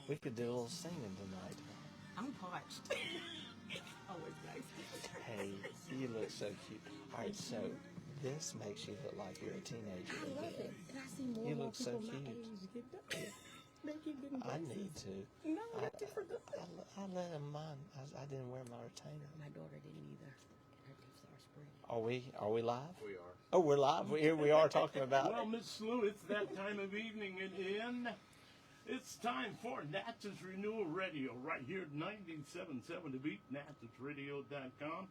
We could do a little singing tonight. I'm parched. Always nice. Hey, you look so cute. All right, so this makes you look like you're a teenager I love again. it. And I see more You and more look so people my cute. age get done. They keep getting I braces. need to. No, that's different. I let them mine. I didn't wear my retainer. My daughter didn't either. Her teeth started spreading. Are we live? We are. Oh, we're live. Here we are talking about. Well, Miss Lou, it's that time of evening again. It's time for Natchez Renewal Radio right here at 97.7 The Beat, NatchezRadio.com.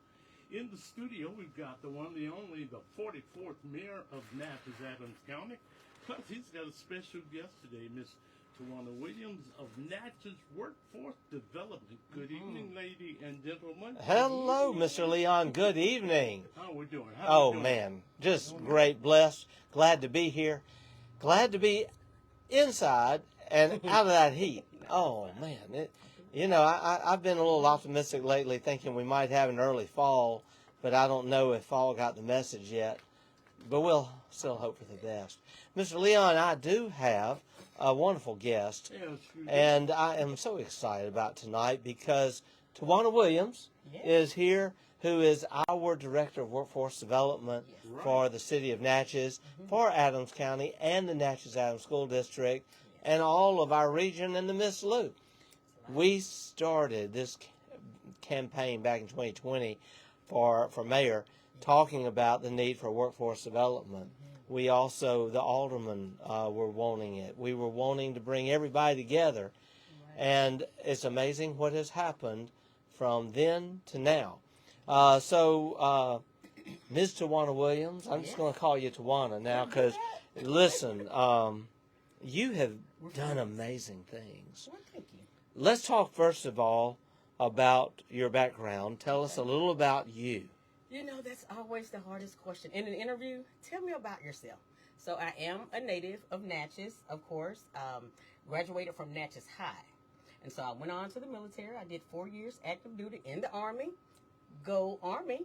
In the studio, we've got the one, the only, the 44th Mayor of Natchez Adams County. Plus, he's got a special guest today, Miss Tuwanna Williams of Natchez Workforce Development. Good evening, lady and gentlemen. Hello, Mr. Leon. Good evening. How are we doing? Man, just great, blessed. Glad to be here. Glad to be inside and out of that heat. Oh man, I've been a little optimistic lately, thinking we might have an early fall, but I don't know if fall got the message yet. But we'll still hope for the best. Mr. Leon, I do have a wonderful guest, and I am so excited about tonight because Tuwanna Williams is here, who is our Director of Workforce Development for the City of Natchez, for Adams County, and the Natchez Adams School District, and all of our region and the Miss Lou. We started this campaign back in 2020 for mayor, talking about the need for workforce development. We also, the aldermen were wanting it. We were wanting to bring everybody together. And it's amazing what has happened from then to now. Ms. Tuwanna Williams, I'm just going to call you Tuwanna now because, listen, you have done amazing things. Well, thank you. Let's talk first of all about your background. Tell us a little about you. You know, that's always the hardest question. In an interview, tell me about yourself. So I am a native of Natchez, of course. Graduated from Natchez High. And so I went on to the military. I did 4 years active duty in the Army. Go Army.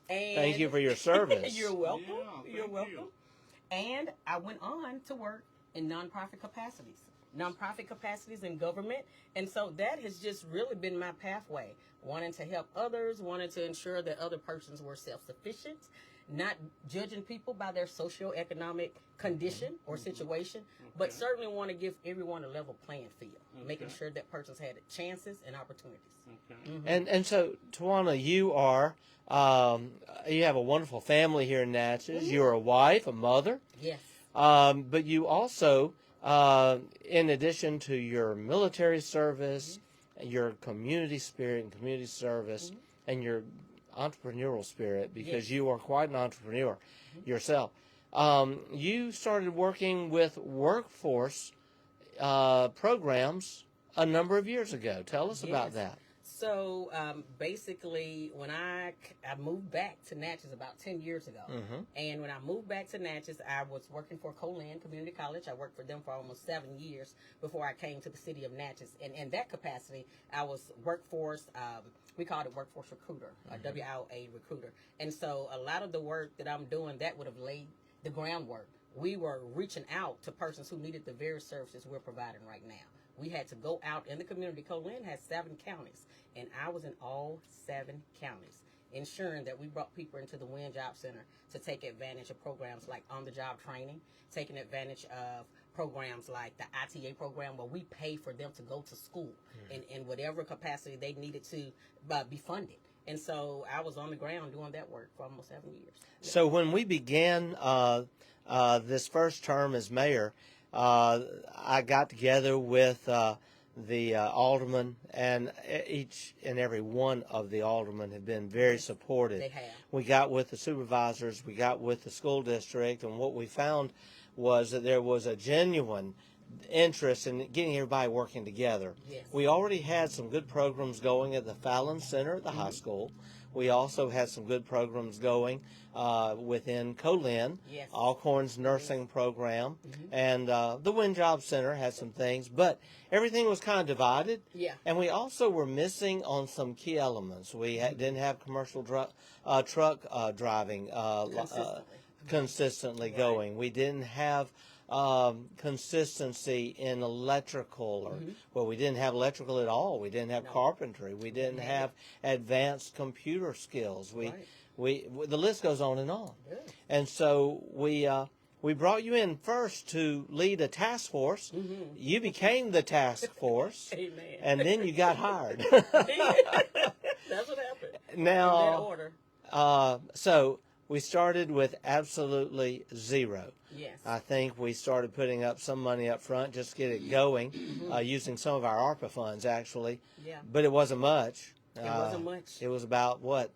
And Thank you for your service. You're welcome. Yeah, You're thank welcome. you. And I went on to work in nonprofit capacities in government. And so that has just really been my pathway, wanting to help others, wanting to ensure that other persons were self-sufficient, not judging people by their socioeconomic condition or situation, but certainly want to give everyone a level playing field, making sure that persons had chances and opportunities. And so, Tuwanna, you have a wonderful family here in Natchez. You're a wife, a mother. Yes. But you also, in addition to your military service, your community spirit and community service, and your entrepreneurial spirit, because you are quite an entrepreneur yourself, you started working with workforce programs a number of years ago. Tell us about that. So basically, when I moved back to Natchez about 10 years ago, and when I moved back to Natchez, I was working for Colan Community College. I worked for them for almost 7 years before I came to the city of Natchez. And in that capacity, I was workforce, we called it workforce recruiter, a WIA recruiter. And so a lot of the work that I'm doing, that would have laid the groundwork. We were reaching out to persons who needed the very services we're providing right now. We had to go out in the community. Colan has 7 counties, and I was in all 7 counties, ensuring that we brought people into the WIN Job Center to take advantage of programs like on-the-job training, taking advantage of programs like the ITA program where we pay for them to go to school in whatever capacity they needed to be funded. And so I was on the ground doing that work for almost 7 years. So when we began this first term as mayor, I got together with the aldermen, and each and every one of the aldermen have been very supportive. They have. We got with the supervisors, we got with the school district, and what we found was that there was a genuine interest in getting everybody working together. Yes. We already had some good programs going at the Fallon Center at the high school. We also had some good programs going within Colan, Alcorn's nursing program, and the WIN Job Center had some things, but everything was kind of divided. Yeah. And we also were missing on some key elements. We didn't have commercial truck driving consistently going. We didn't have consistency in electrical, or well, we didn't have electrical at all. We didn't have carpentry. We didn't have advanced computer skills. We the list goes on and on. Yeah. And so we brought you in first to lead a task force. You became the task force. Amen. And then you got hired. That's what happened. Now, In that order. so we started with absolutely zero. Yes. I think we started putting up some money up front just to get it going, using some of our ARPA funds, actually. Yeah. But it wasn't much. It wasn't much. It was about, what,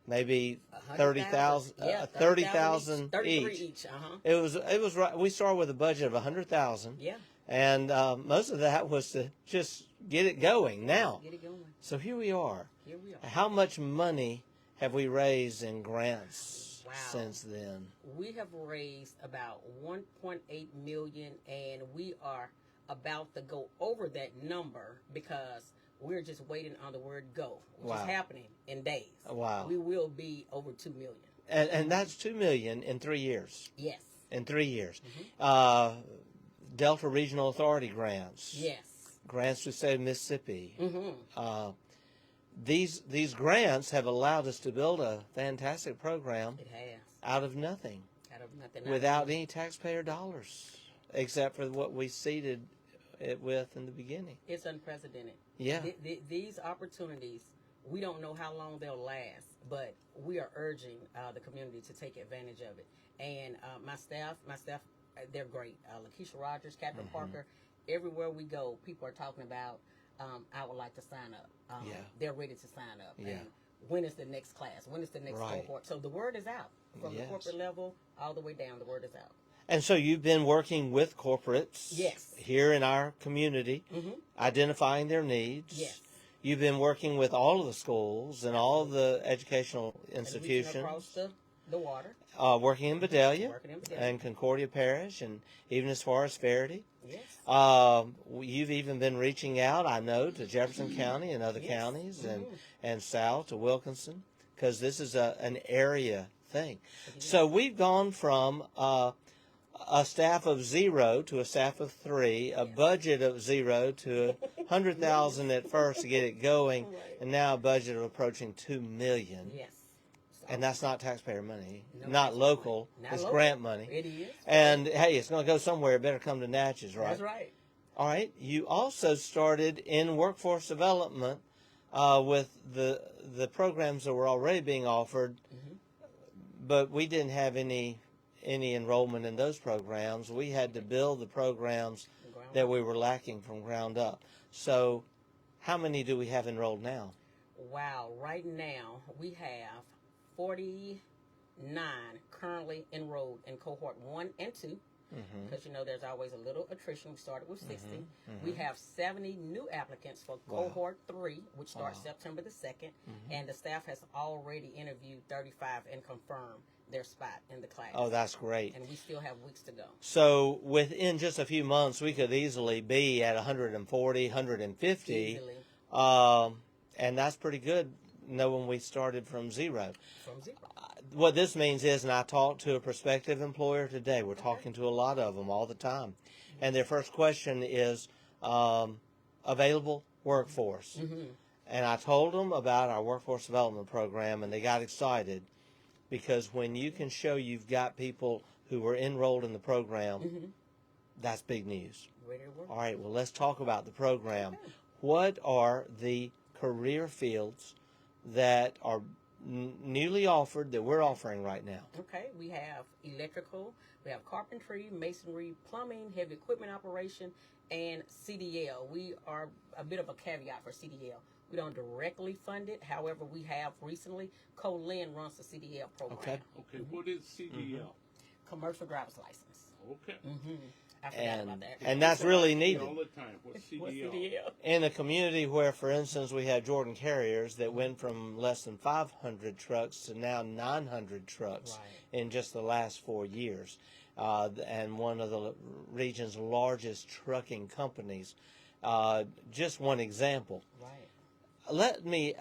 maybe 100,000. 30,000 33 each. each. It was right. We started with a budget of 100,000. Yeah. And most of that was to just get it going now. Get it going. So here we are. Here we are. How much money have we raised in grants since then? We have raised about 1.8 million, and we are about to go over that number because we're just waiting on the word go, which is happening in days. Wow. We will be over 2 million. And that's 2 million in 3 years. Yes. In 3 years. Delta Regional Authority grants. Yes. Grants to the state of Mississippi. These grants have allowed us to build a fantastic program It has. out of nothing, Out of nothing. without any taxpayer dollars, except for what we seeded it with in the beginning. It's unprecedented. Yeah. These opportunities, we don't know how long they'll last, but we are urging the community to take advantage of it. And my staff, they're great. Lakeisha Rogers, Captain Parker, everywhere we go, people are talking about, I would like to sign up. They're ready to sign up. Yeah. And when is the next class? When is the next cohort? So the word is out. From the corporate level all the way down, the word is out. And so you've been working with corporates here in our community, identifying their needs. Yes. You've been working with all of the schools and all of the educational And institutions. reaching across the water. Working in Vidalia Working in Vidalia. and Concordia Parish, and even as far as Verity. Yes. You've even been reaching out, I know, to Jefferson County and other counties, and south to Wilkinson, because this is an area thing. So we've gone from a staff of 0 to a staff of 3, a budget of 0 to 100,000 at first to get it going, and now a budget of approaching 2 million. Yes. And that's not taxpayer money, No not taxpayer local. money. Not It's local. grant money. It is. And hey, it's going to go somewhere. It better come to Natchez, right? That's right. All right. You also started in workforce development with the programs that were already being offered, but we didn't have any enrollment in those programs. We had to build the programs that we were lacking from ground up. So, how many do we have enrolled now? Wow. Right now, we have 49 currently enrolled in cohort 1 and 2. Because, there's always a little attrition. We started with 60. We have 70 new applicants for cohort 3, which starts September the 2nd. And the staff has already interviewed 35 and confirmed their spot in the class. Oh, that's great. And we still have weeks to go. So within just a few months, we could easily be at 140, 150. Easily. And that's pretty good, knowing we started from 0. From 0. What this means is, and I talked to a prospective employer today, we're talking to a lot of them all the time, and their first question is available workforce. And I told them about our workforce development program, and they got excited, because when you can show you've got people who were enrolled in the program, that's big news. Ready to work. All right, well, let's talk about the program. What are the career fields that are newly offered that we're offering right now? Okay, we have electrical, we have carpentry, masonry, plumbing, heavy equipment operation, and CDL. We are a bit of a caveat for CDL. We don't directly fund it. However, we have recently, Colin runs the CDL program. Okay, what is CDL? Commercial driver's license. Okay. I forgot about that. And that's really needed. All the time. What's CDL? What's CDL? In a community where, for instance, we have Jordan Carriers that went from less than 500 trucks to now 900 trucks in just the last 4 years, and one of the region's largest trucking companies. Just one example. Right. Let me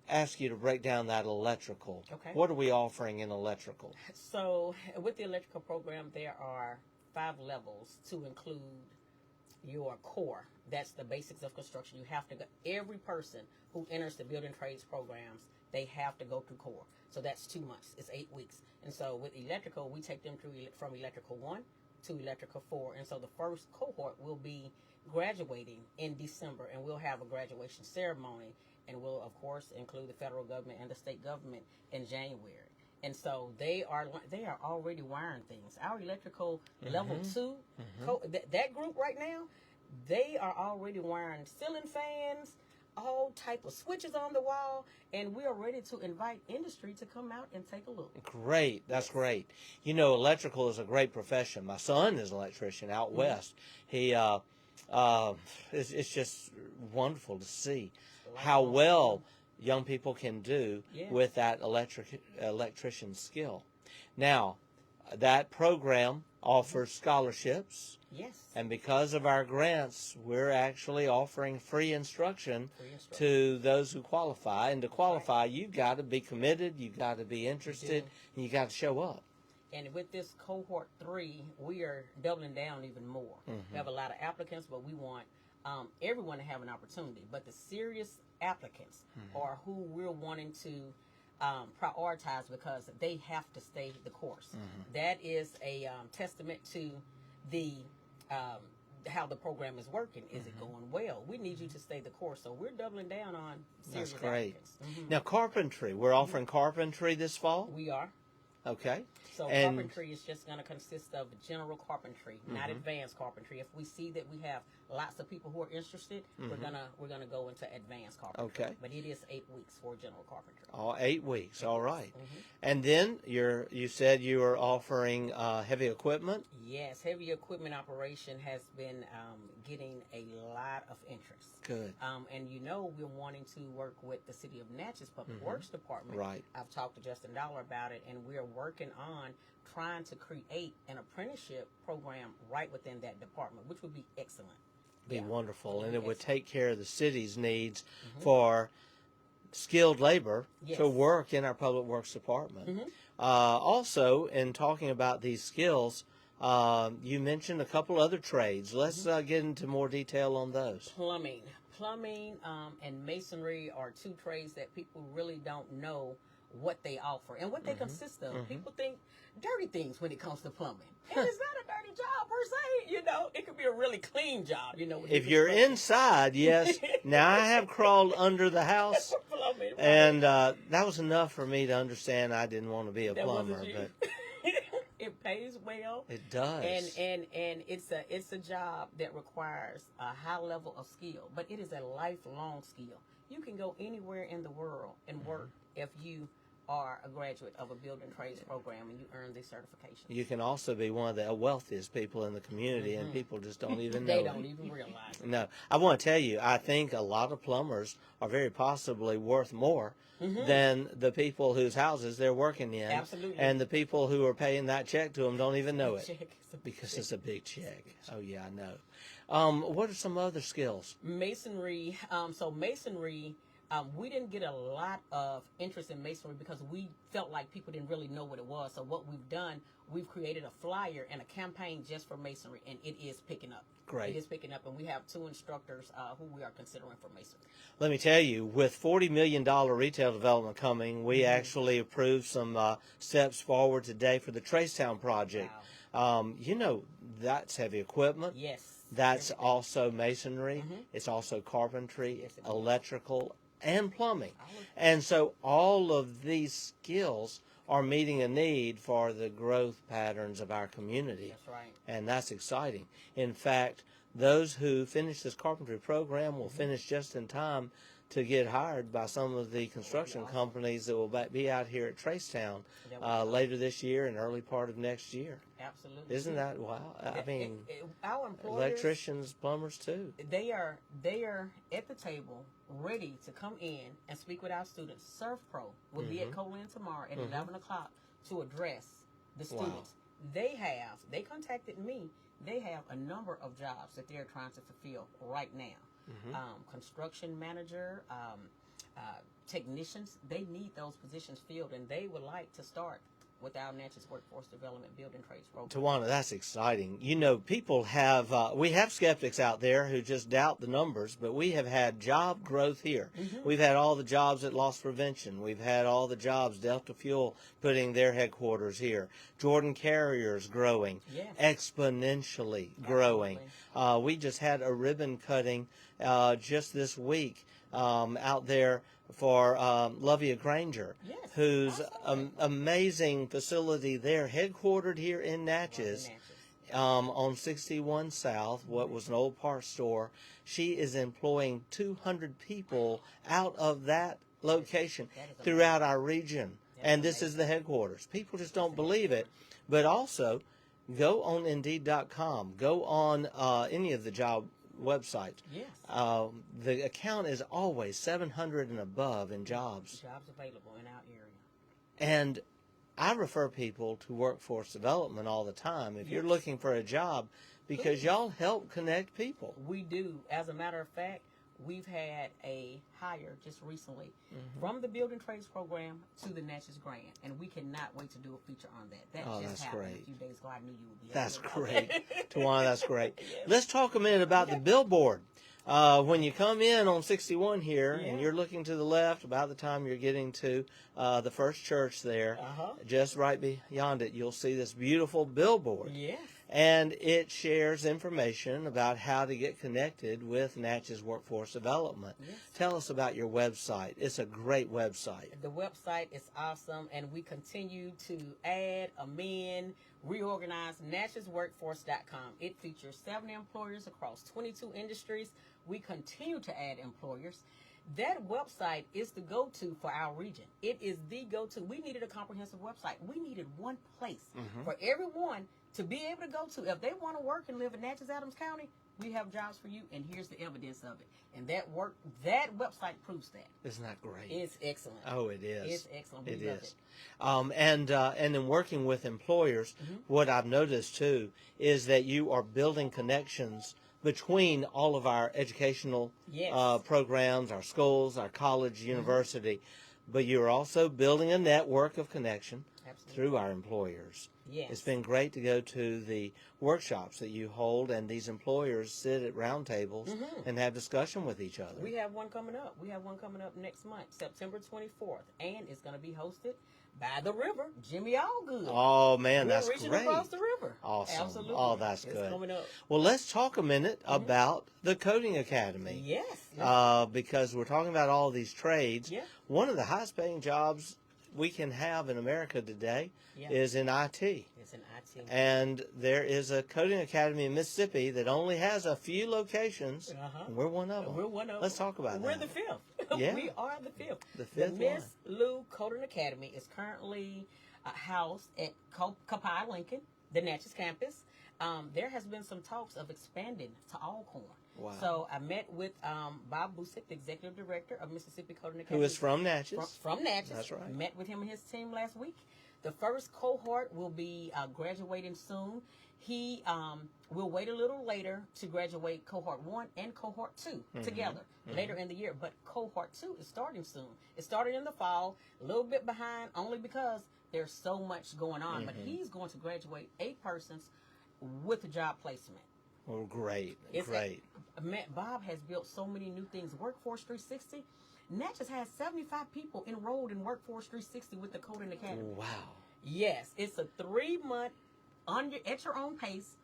ask you to break down that electrical. Okay. What are we offering in electrical? So with the electrical program, there are 5 levels to include your core. That's the basics of construction. You have to go, every person who enters the building trades programs, they have to go through core. So that's 2 months. It's 8 weeks. And so with electrical, we take them through from electrical 1 to electrical 4. And so the first cohort will be graduating in December, and we'll have a graduation ceremony, and we'll of course include the federal government and the state government in January. And so they are already wiring things. Our electrical level 2, that group right now, they are already wiring ceiling fans, all type of switches on the wall, and we are ready to invite industry to come out and take a look. Great. That's great. You know, electrical is a great profession. My son is an electrician out west. He, it's just wonderful to see how well young people can do with that electrician skill. Now, that program offers scholarships. Yes. And because of our grants, we're actually offering free instruction to those who qualify. And to qualify, you've got to be committed, you've got to be interested, and you got to show up. And with this cohort 3, we are doubling down even more. We have a lot of applicants, but we want everyone to have an opportunity. But the serious applicants are who we're wanting to prioritize because they have to stay the course. That is a testament to the how the program is working. Is it going well? We need you to stay the course. So we're doubling down on serious applicants. Now, carpentry. We're offering carpentry this fall? We are. Okay. So carpentry is just going to consist of general carpentry, not advanced carpentry. If we see that we have lots of people who are interested, we're gonna go into advanced carpentry. Okay. But it is 8 weeks for general carpentry. Oh, 8 weeks. All right. And then you said you were offering heavy equipment. Yes, heavy equipment operation has been getting a lot of interest. Good. And you know we're wanting to work with the City of Natchez Public Works Department. Right. I've talked to Justin Dollar about it, and we're working on trying to create an apprenticeship program right within that department, which would be excellent. Be wonderful, and it would take care of the city's needs for skilled labor to work in our public works department. Also, in talking about these skills, you mentioned a couple other trades. Let's get into more detail on those. Plumbing and masonry are 2 trades that people really don't know what they offer and what they consist of. People think dirty things when it comes to plumbing. And it's not a dirty job per se, you know. It could be a really clean job, you know. If you're inside, yes. Now, I have crawled under the house, plumbing, right. and that was enough for me to understand I didn't want to be a plumber. But it pays well. It does. And it's a job that requires a high level of skill, but it is a lifelong skill. You can go anywhere in the world and work if you are a graduate of a building trades program and you earn this certification. You can also be one of the wealthiest people in the community, and people just don't even know. They don't even realize it. No. I want to tell you, I think a lot of plumbers are very possibly worth more than the people whose houses they're working in. Absolutely. And the people who are paying that check to them don't even know it. Because it's a big check. Oh, yeah, I know. What are some other skills? Masonry. Masonry, we didn't get a lot of interest in masonry because we felt like people didn't really know what it was. So what we've done, we've created a flyer and a campaign just for masonry, and it is picking up. Great. It is picking up, and we have 2 instructors who we are considering for masonry. Let me tell you, with $40 million retail development coming, we actually approved some steps forward today for the Tracetown project. Wow. You know, that's heavy equipment. Yes. That's also masonry. It's also carpentry, electrical, and plumbing. And so all of these skills are meeting a need for the growth patterns of our community. That's right. And that's exciting. In fact, those who finish this carpentry program will finish just in time to get hired by some of the construction companies that will be out here at Tracetown later this year and early part of next year. Absolutely. Isn't that wow? I mean, our employers, electricians, plumbers too. They are at the table ready to come in and speak with our students. SurfPro will be at Colin tomorrow at 11 o'clock to address the students. They contacted me. They have a number of jobs that they're trying to fulfill right now. Construction manager, technicians, they need those positions filled, and they would like to start with our Natchez Workforce Development Building Trades Program. Tuwanna, that's exciting. You know, people have, we have skeptics out there who just doubt the numbers, but we have had job growth here. We've had all the jobs at Loss Prevention. We've had all the jobs, Delta Fuel putting their headquarters here. Jordan Carrier's growing, exponentially growing. We just had a ribbon cutting just this week out there for Lovia Granger, whose amazing facility there, headquartered here in Natchez, on 61 South, what was an old parts store. She is employing 200 people out of that location throughout our region. And this is the headquarters. People just don't believe it. But also, go on Indeed.com. Go on any of the job websites. The account is always 700 and above in jobs. Jobs available in our area. And I refer people to workforce development all the time if you're looking for a job, because y'all help connect people. We do. As a matter of fact, we've had a hire just recently from the Building Trades Program to the Natchez Grant, and we cannot wait to do a feature on that. That just happened a few days ago. I knew you would be. That's great. Tawana, that's great. Let's talk a minute about the billboard. When you come in on 61 here and you're looking to the left, about the time you're getting to the first church there, just right beyond it, you'll see this beautiful billboard. And it shares information about how to get connected with Natchez Workforce Development. Tell us about your website. It's a great website. The website is awesome, and we continue to add, amend, reorganize NatchezWorkforce.com. It features 70 employers across 22 industries. We continue to add employers. That website is the go-to for our region. It is the go-to. We needed a comprehensive website. We needed one place for everyone to be able to go to. If they want to work and live in Natchez Adams County, we have jobs for you, and here's the evidence of it. And that website proves that. Isn't that great? It's excellent. Oh, it is. It's excellent. It is. And in working with employers, what I've noticed too is that you are building connections between all of our educational programs, our schools, our college, university, but you're also building a network of connection through our employers. It's been great to go to the workshops that you hold, and these employers sit at round tables and have discussion with each other. We have one coming up. We have one coming up next month, September 24th, and it's going to be hosted by the river, Jimmy Allgood. Oh, man, that's reaching great. Across the river. Awesome. Absolutely. Oh, that's good. It's coming up. Well, let's talk a minute about the Coding Academy. Because we're talking about all these trades. One of the highest paying jobs we can have in America today is in IT. It's in IT. And there is a Coding Academy in Mississippi that only has a few locations. And we're one of them. We're one of them. Let's talk about that. We're the fifth. We are the fifth. The fifth Miss Lou Coding Academy is currently housed at Copiah Lincoln, the Natchez campus. There has been some talks of expanding to Alcorn. Wow. So I met with Bob Busick, the executive director of Mississippi Coding Academy. Who is from Natchez. From Natchez. That's right. Met with him and his team last week. The first cohort will be graduating soon. He will wait a little later to graduate cohort 1 and cohort 2 together later in the year. But cohort 2 is starting soon. It started in the fall, a little bit behind only because there's so much going on. But he's going to graduate 8 persons with a job placement. Oh, great. Bob has built so many new things. Workforce 360. Natchez has 75 people enrolled in Workforce 360 with the Coding Academy. Wow. Yes, it's a 3-month, at your own pace,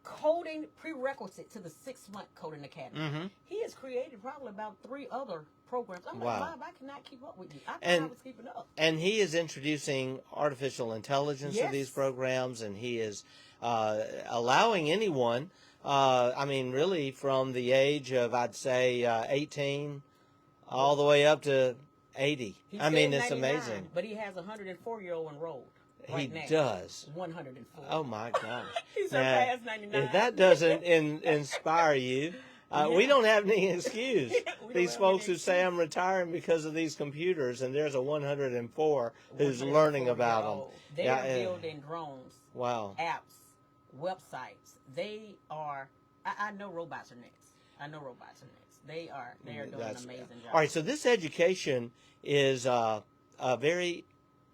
coding prerequisite to the 6-month Coding Academy. He has created probably about 3 other programs. I'm like, Bob, I cannot keep up with you. I thought I was keeping up. And he is introducing artificial intelligence to these programs, and he is allowing anyone, really from the age of, I'd say, 18 all the way up to 80. It's amazing. But he has a 104-year-old enrolled. Right he now. Does. 104. Oh, my gosh. He's surpassed 99. If that doesn't inspire you, we don't have any excuse. These folks who say I'm retiring because of these computers, and there's a 104 who's learning about them. They're building drones, apps, websites. They are, I know robots are next. They are doing an amazing job. All right, so this education is very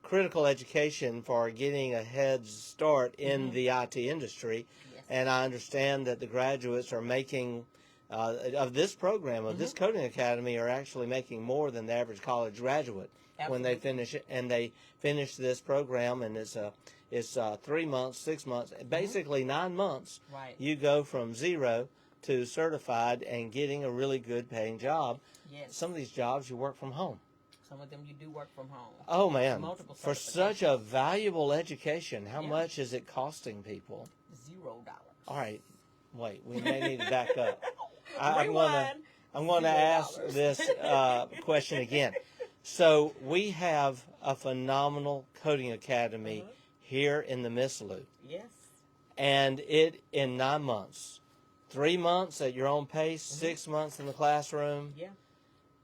critical education for getting a head start in the IT industry. Yes. And I understand that the graduates are making, of this program, of this coding academy, are actually making more than the average college graduate when they finish it. And they finish this program, and it's 3 months, 6 months, basically 9 months. Right. You go from zero to certified and getting a really good paying job. Yes. Some of these jobs you work from home. Some of them you do work from home. Oh man, Multiple for such a valuable education, how Yeah. much is it costing people? $0. All right, wait, we may need to back up. I'm Rewind. going to ask $0. this question again. So we have a phenomenal coding academy here in the Miss Loop, Yes. and it in 9 months, 3 months at your own pace, 6 months in the classroom. Yeah.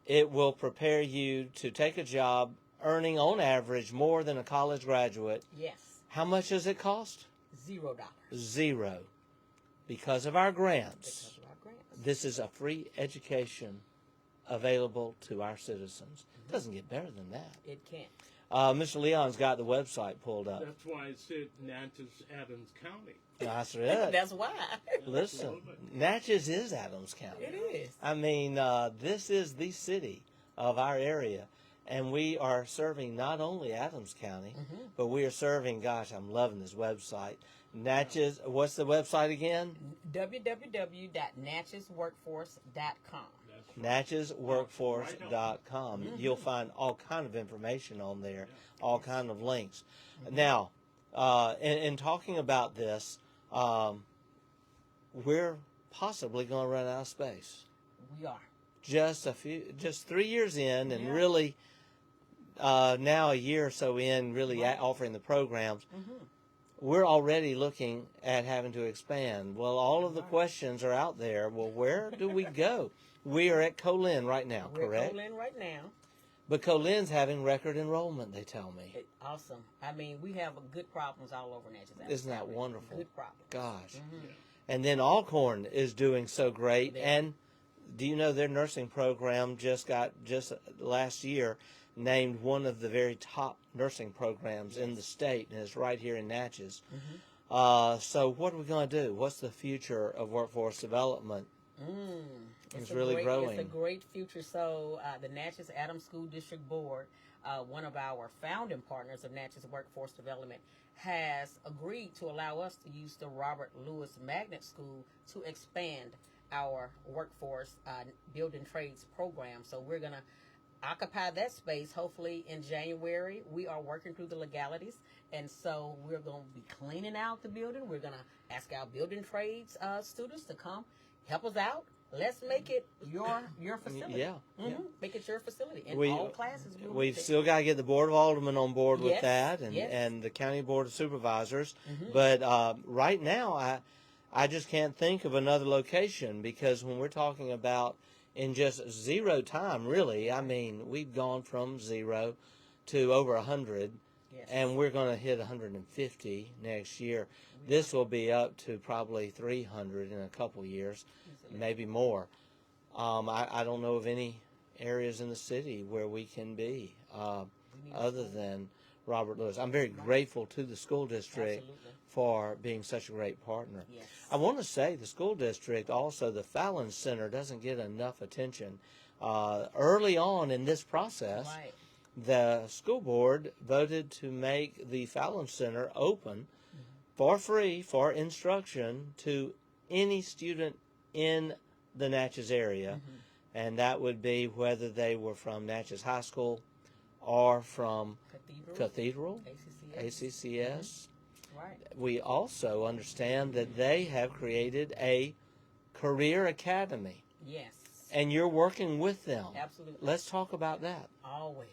It will prepare you to take a job earning on average more than a college graduate. Yes. How much does it cost? $0. Zero. Because of our grants. Because of our grants. This is a free education available to our citizens. It doesn't get better than that. It can't. Mr. Leon's got the website pulled up. That's why I said Natchez Adams County. That's it. That's why. Listen, Natchez is Adams County. It is. I mean, this is the city of our area, and we are serving not only Adams County, but we are serving, gosh, I'm loving this website. Natchez, what's the website again? www.natchezworkforce.com. NatchezWorkforce.com. You'll find all kind of information on there, all kind of links. Now, in talking about this, we're possibly going to run out of space. We are. Just 3 years in, and really now a year or so in, really offering the programs. We're already looking at having to expand. Well, all of the questions are out there. Well, where do we go? We are at Colin right now, We're correct? Colin right now. But Colin's having record enrollment, they tell me. Awesome. I mean, we have good problems all over Natchez. Isn't that wonderful? Good problems. Gosh. And then Alcorn is doing so great. Yeah. And do you know their nursing program just last year named one of the very top nursing programs in the state, and it's right here in Natchez. So what are we going to do? What's the future of workforce development? It's really growing. It's a great future. So the Natchez Adams School District Board, one of our founding partners of Natchez Workforce Development, has agreed to allow us to use the Robert Lewis Magnet School to expand our workforce building trades program. So we're going to occupy that space hopefully in January. We are working through the legalities, and so we're going to be cleaning out the building. We're going to ask our building trades students to come help us out. Let's make it your facility. Yeah. Make it your facility in We- all classes. We've still got to get the Board of Aldermen on board with Yes, that, and, yes. and the County Board of Supervisors. But right now, I just can't think of another location, because when we're talking about in just zero time, really, I mean, we've gone from 0 to over 100, Yes. and we're going to hit 150 next year. This will be up to probably 300 in a couple years, maybe more. I don't know of any areas in the city where we can be other than Robert Lewis. I'm very grateful to the school district Absolutely. for being such a great partner. Yes. I want to say the school district, also the Fallon Center, doesn't get enough attention. Early on in this process, Right. the school board voted to make the Fallon Center open for free for instruction to any student in the Natchez area, and that would be whether they were from Natchez High School or from Cathedral, ACCS. Right. We also understand that they have created a career academy, Yes. and you're working with them. Absolutely. Let's talk about that. Always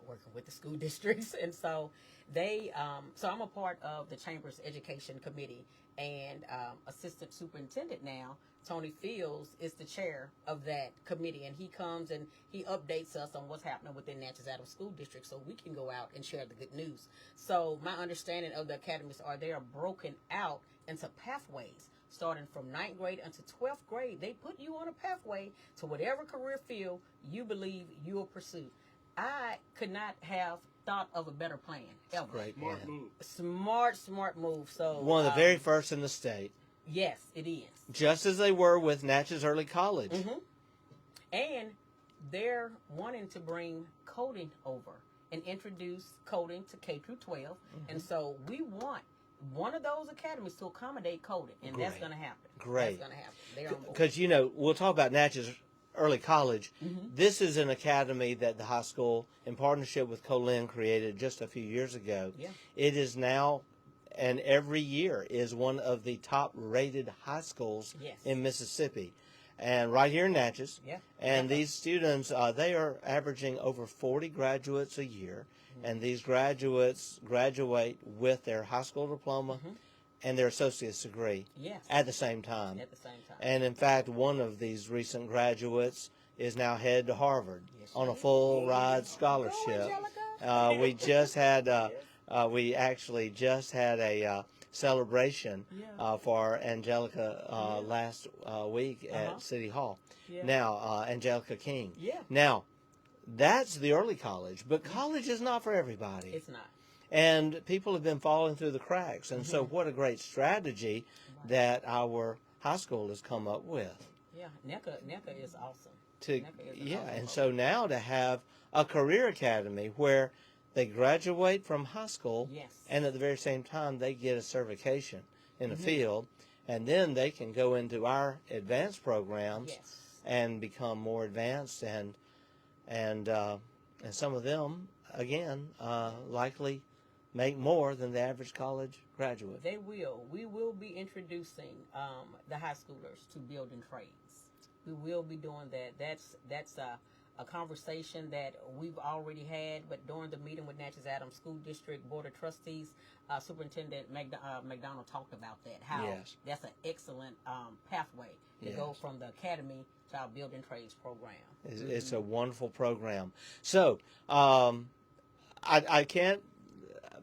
working with the school districts, and so they so I'm a part of the Chamber's Education Committee, and Assistant Superintendent now, Tony Fields, is the chair of that committee, and he comes and he updates us on what's happening within Natchez Adams School District so we can go out and share the good news. So my understanding of the academies are they are broken out into pathways. Starting from 9th grade until 12th grade, they put you on a pathway to whatever career field you believe you'll pursue. I could not have thought of a better plan ever. Great Smart plan. move. Smart move. So One of the very first in the state, yes, it is. just as they were with Natchez Early College. Mm-hmm. And they're wanting to bring coding over and introduce coding to K through 12. Mm-hmm. And so we want one of those academies to accommodate coding, and that's Great. going to happen. Great. That's going to happen. They're on board. Because, you know, we'll talk about Natchez Early College. Mm-hmm. This is an academy that the high school, in partnership with Colin, created just a few years ago. Yeah. It is now, and every year, is one of the top-rated high schools Yes. in Mississippi. And right here in Natchez. Yeah. And these students, they are averaging over 40 graduates a year. And these graduates graduate with their high school diploma and their associate's degree Yes. at the same time. At the same time. And in fact, one of these recent graduates is now headed to Harvard Yes, on a she is. full ride scholarship. Angelica. We just had, we actually just had a celebration for Angelica last week at City Hall. Yeah. Now, Angelica King. Yeah. Now, that's the early college, but college is not for everybody. It's not. And people have been falling through the cracks. And so what a great strategy that our high school has come up with. Yeah. NECA is awesome. To NECA is an yeah, awesome and program. so now to have a career academy where they graduate from high school Yes. and at the very same time they get a certification in the field, and then they can go into our advanced programs Yes. and become more advanced, and some of them again likely make more than the average college graduate. They will. We will be introducing the high schoolers to building trades. We will be doing that. That's a conversation that we've already had, but during the meeting with Natchez Adams School District Board of Trustees, Superintendent McDonald talked about that, how Yes. that's an excellent pathway to go Yes. from the academy to our building trades program. It's a wonderful program. So I can't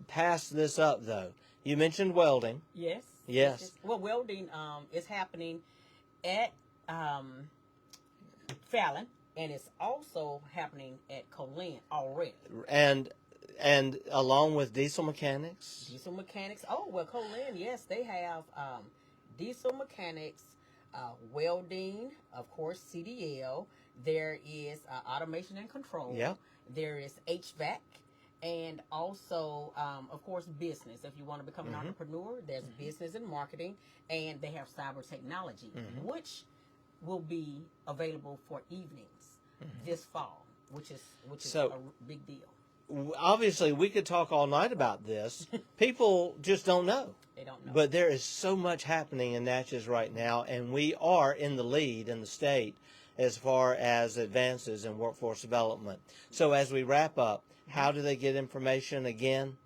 pass this up though. You mentioned welding. Yes. Yes. Well, welding is happening at Fallon, and it's also happening at Colin already. And along with diesel mechanics. Diesel mechanics. Oh, well, Colin, yes, they have diesel mechanics, welding, of course, CDL. There is automation and control. Yep. There is HVAC. And also, of course, business. If you want to become an entrepreneur, there's business and marketing. And they have cyber technology, which will be available for evenings this fall, which is So- a big deal. Obviously, we could talk all night about this. People just don't know. They don't know. But there is so much happening in Natchez right now, and we are in the lead in the state as far as advances in workforce development. So as we wrap up, how do they get information again?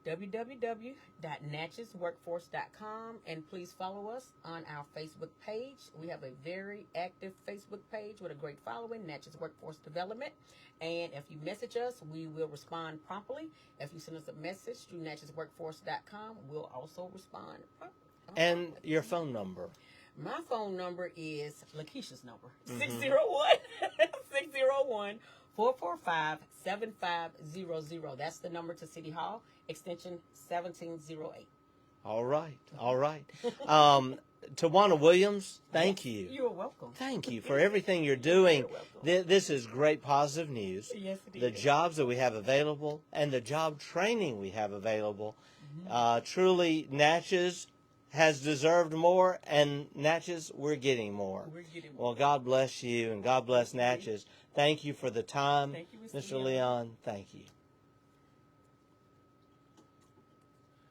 www.natchezworkforce.com, and please follow us on our Facebook page. We have a very active Facebook page with a great following, Natchez Workforce Development. And if you message us, we will respond promptly. If you send us a message through natchezworkforce.com, we'll also respond promptly. And your phone number. My phone number is Lakeisha's number, Mm-hmm. 601-445-7500. That's the number to City Hall, extension 1708. All right. All right. Tawana Williams, thank you. You're welcome. Thank you for everything you're doing. You're welcome. This is great positive news. Yes, it The is. jobs that we have available and the job training we have available. Truly, Natchez has deserved more, and Natchez, we're getting more. We're getting more. Well, God bless you, and God bless Natchez. Thank you for the time. Thank you, Mr. Leon. Thank you.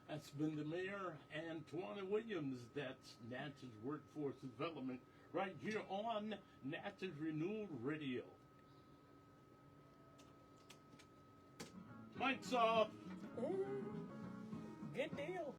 That's been the mayor and Tuwanna Williams. That's Natchez Workforce Development right here on Natchez Renewal Radio. Mike's off. Good deal.